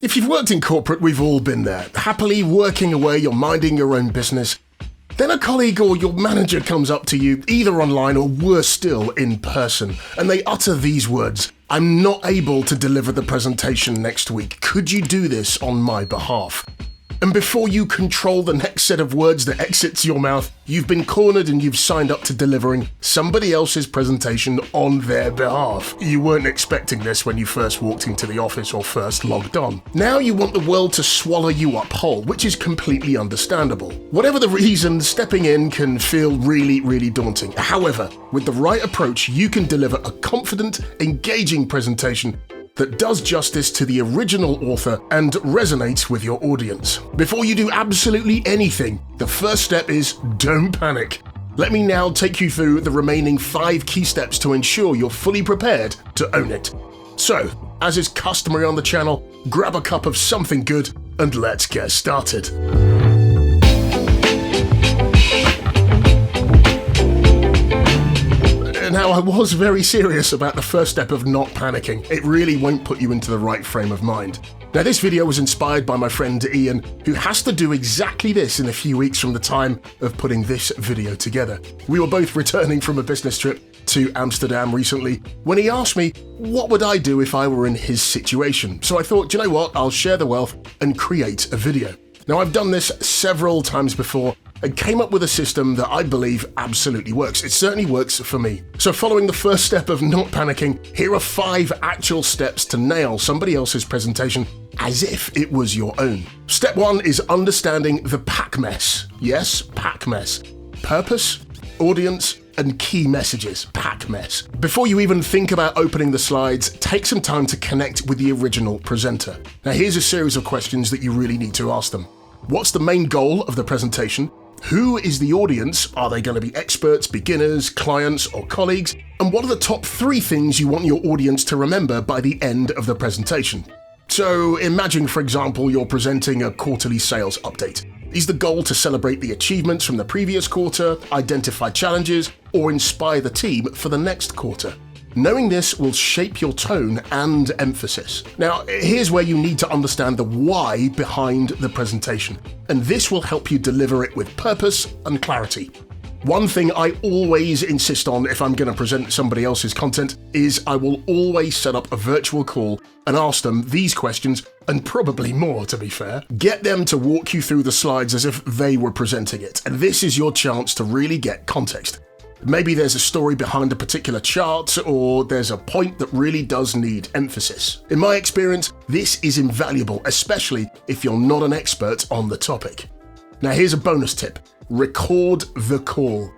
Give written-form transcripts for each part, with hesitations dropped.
If you've worked in corporate, we've all been there. Happily working away, you're minding your own business. Then a colleague or your manager comes up to you, either online or worse still, in person, and they utter these words: "I'm not able to deliver the presentation next week. Could you do this on my behalf?" And before you control the next set of words that exits your mouth, you've been cornered and you've signed up to delivering somebody else's presentation on their behalf. You weren't expecting this when you first walked into the office or first logged on. Now you want the world to swallow you up whole, which is completely understandable. Whatever the reason, stepping in can feel really daunting. However, with the right approach, you can deliver a confident, engaging presentation that does justice to the original author and resonates with your audience. Before you do absolutely anything, the first step is don't panic. Let me now take you through the remaining 5 key steps to ensure you're fully prepared to own it. So, as is customary on the channel, grab a cup of something good and let's get started. Now, I was very serious about the first step of not panicking. It really won't put you into the right frame of mind. Now, this video was inspired by my friend Ian, who has to do exactly this in a few weeks from the time of putting this video together. We were both returning from a business trip to Amsterdam recently when he asked me what would I do if I were in his situation. So I thought, you know what, I'll share the wealth and create a video. Now, I've done this several times before and came up with a system that I believe absolutely works. It certainly works for me. So following the first step of not panicking, here are 5 actual steps to nail somebody else's presentation as if it was your own. Step 1 is understanding the pack mess. Yes, pack mess. Purpose, audience, and key messages. Pack mess. Before you even think about opening the slides, take some time to connect with the original presenter. Now here's a series of questions that you really need to ask them. What's the main goal of the presentation? Who is the audience? Are they going to be experts, beginners, clients, or colleagues? And what are the top 3 things you want your audience to remember by the end of the presentation? So imagine, for example, you're presenting a quarterly sales update. Is the goal to celebrate the achievements from the previous quarter, identify challenges, or inspire the team for the next quarter? Knowing this will shape your tone and emphasis. Now, here's where you need to understand the why behind the presentation, and this will help you deliver it with purpose and clarity. One thing I always insist on if I'm going to present somebody else's content is I will always set up a virtual call and ask them these questions, and probably more to be fair. Get them to walk you through the slides as if they were presenting it, and this is your chance to really get context. Maybe there's a story behind a particular chart, or there's a point that really does need emphasis. In my experience, this is invaluable, especially if you're not an expert on the topic. Now here's a bonus tip. Record the call.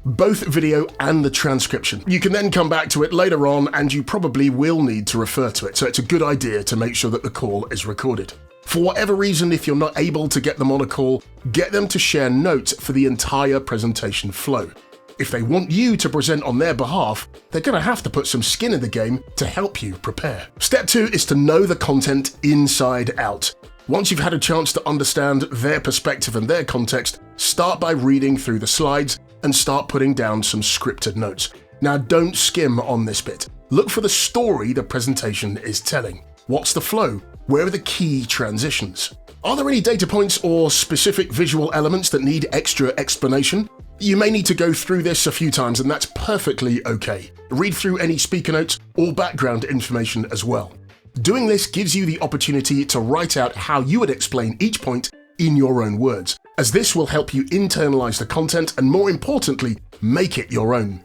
Both video and the transcription. You can then come back to it later on and you probably will need to refer to it, so it's a good idea to make sure that the call is recorded. For whatever reason, if you're not able to get them on a call, get them to share notes for the entire presentation flow. If they want you to present on their behalf, they're going to have to put some skin in the game to help you prepare. Step 2 is to know the content inside out. Once you've had a chance to understand their perspective and their context, start by reading through the slides and start putting down some scripted notes. Now don't skim on this bit. Look for the story the presentation is telling. What's the flow? Where are the key transitions? Are there any data points or specific visual elements that need extra explanation? You may need to go through this a few times, and that's perfectly okay. Read through any speaker notes or background information as well. Doing this gives you the opportunity to write out how you would explain each point in your own words, as this will help you internalize the content and, more importantly, make it your own.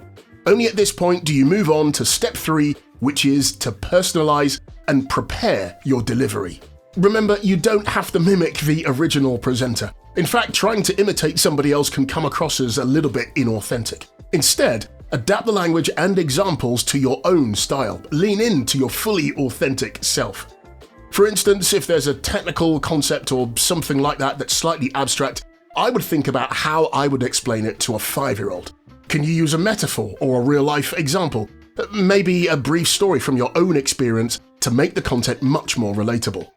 Only at this point do you move on to step 3, which is to personalize and prepare your delivery. Remember, you don't have to mimic the original presenter. In fact, trying to imitate somebody else can come across as a little bit inauthentic. Instead, adapt the language and examples to your own style. Lean into your fully authentic self. For instance, if there's a technical concept or something like that that's slightly abstract, I would think about how I would explain it to a 5-year-old. Can you use a metaphor or a real-life example? Maybe a brief story from your own experience to make the content much more relatable.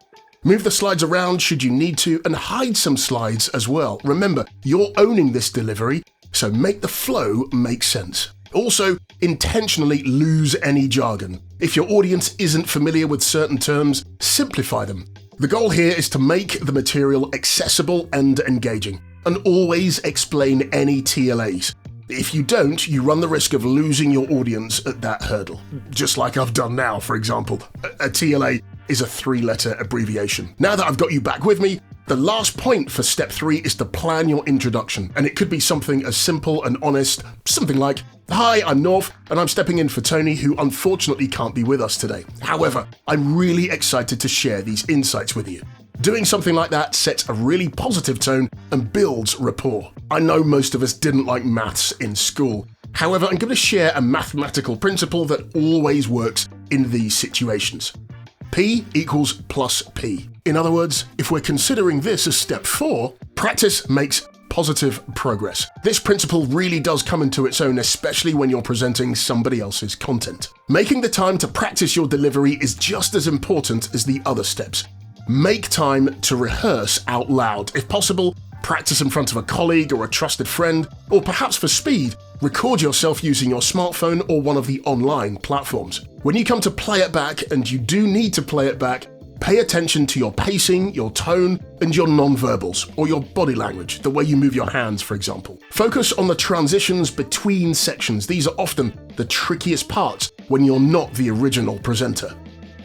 Move the slides around should you need to, and hide some slides as well. Remember, you're owning this delivery, so make the flow make sense. Also, intentionally lose any jargon. If your audience isn't familiar with certain terms, simplify them. The goal here is to make the material accessible and engaging, and always explain any TLAs. If you don't, you run the risk of losing your audience at that hurdle. Just like I've done now, for example. A TLA is a 3-letter abbreviation. Now that I've got you back with me, the last point for step 3 is to plan your introduction, and it could be something as simple and honest, something like, "Hi, I'm Norf, and I'm stepping in for Tony, who unfortunately can't be with us today. However, I'm really excited to share these insights with you." Doing something like that sets a really positive tone and builds rapport. I know most of us didn't like maths in school. However, I'm going to share a mathematical principle that always works in these situations. P equals plus P. In other words, if we're considering this as step 4, practice makes positive progress. This principle really does come into its own, especially when you're presenting somebody else's content. Making the time to practice your delivery is just as important as the other steps. Make time to rehearse out loud. If possible, practice in front of a colleague or a trusted friend, or perhaps for speed, record yourself using your smartphone or one of the online platforms. When you come to play it back, and you do need to play it back, pay attention to your pacing, your tone, and your non-verbals, or your body language, the way you move your hands, for example. Focus on the transitions between sections. These are often the trickiest parts when you're not the original presenter.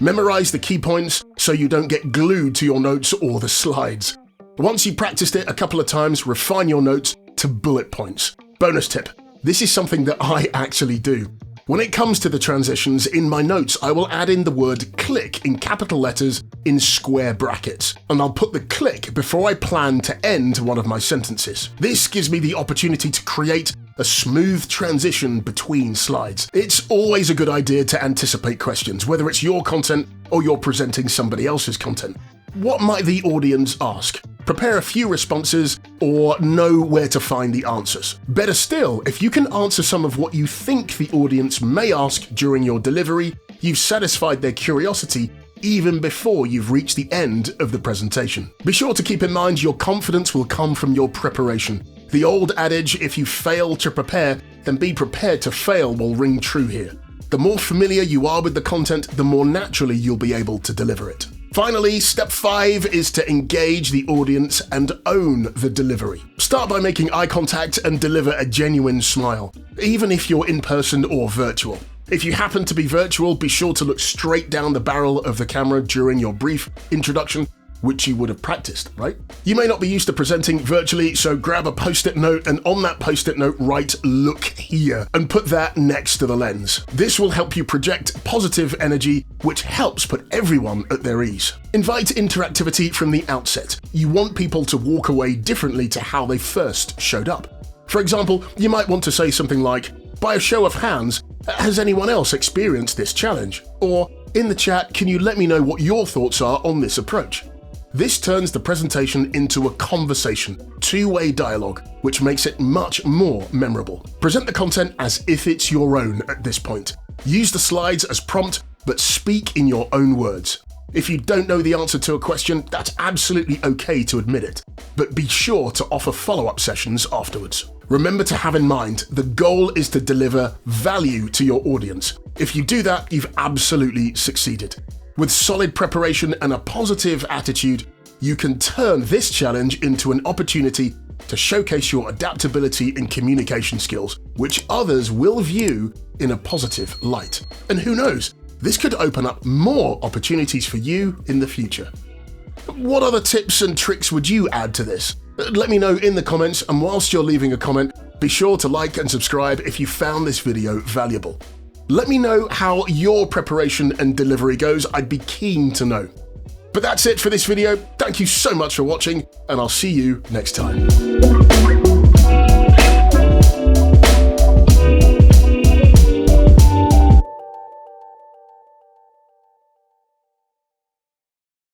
Memorize the key points so you don't get glued to your notes or the slides. Once you've practiced it a couple of times, refine your notes to bullet points. Bonus tip, this is something that I actually do. When it comes to the transitions, in my notes I will add in the word click in capital letters in square brackets, and I'll put the click before I plan to end one of my sentences. This gives me the opportunity to create a smooth transition between slides. It's always a good idea to anticipate questions, whether it's your content or you're presenting somebody else's content. What might the audience ask? Prepare a few responses or know where to find the answers. Better still, if you can answer some of what you think the audience may ask during your delivery, you've satisfied their curiosity even before you've reached the end of the presentation. Be sure to keep in mind your confidence will come from your preparation. The old adage, if you fail to prepare, then be prepared to fail, will ring true here. The more familiar you are with the content, the more naturally you'll be able to deliver it. Finally, step 5 is to engage the audience and own the delivery. Start by making eye contact and deliver a genuine smile, even if you're in person or virtual. If you happen to be virtual, be sure to look straight down the barrel of the camera during your brief introduction, which you would have practiced, right? You may not be used to presenting virtually, so grab a post-it note and on that post-it note write "look here" and put that next to the lens. This will help you project positive energy, which helps put everyone at their ease. Invite interactivity from the outset. You want people to walk away differently to how they first showed up. For example, you might want to say something like, "By a show of hands, has anyone else experienced this challenge?" Or, "In the chat, can you let me know what your thoughts are on this approach?" This turns the presentation into a conversation, two-way dialogue, which makes it much more memorable. Present the content as if it's your own at this point. Use the slides as prompt, but speak in your own words. If you don't know the answer to a question, that's absolutely okay to admit it, but be sure to offer follow-up sessions afterwards. Remember to have in mind, the goal is to deliver value to your audience. If you do that, you've absolutely succeeded. With solid preparation and a positive attitude, you can turn this challenge into an opportunity to showcase your adaptability and communication skills, which others will view in a positive light. And who knows, this could open up more opportunities for you in the future. What other tips and tricks would you add to this? Let me know in the comments, and whilst you're leaving a comment, be sure to like and subscribe if you found this video valuable. Let me know how your preparation and delivery goes. I'd be keen to know. But that's it for this video. Thank you so much for watching, and I'll see you next time.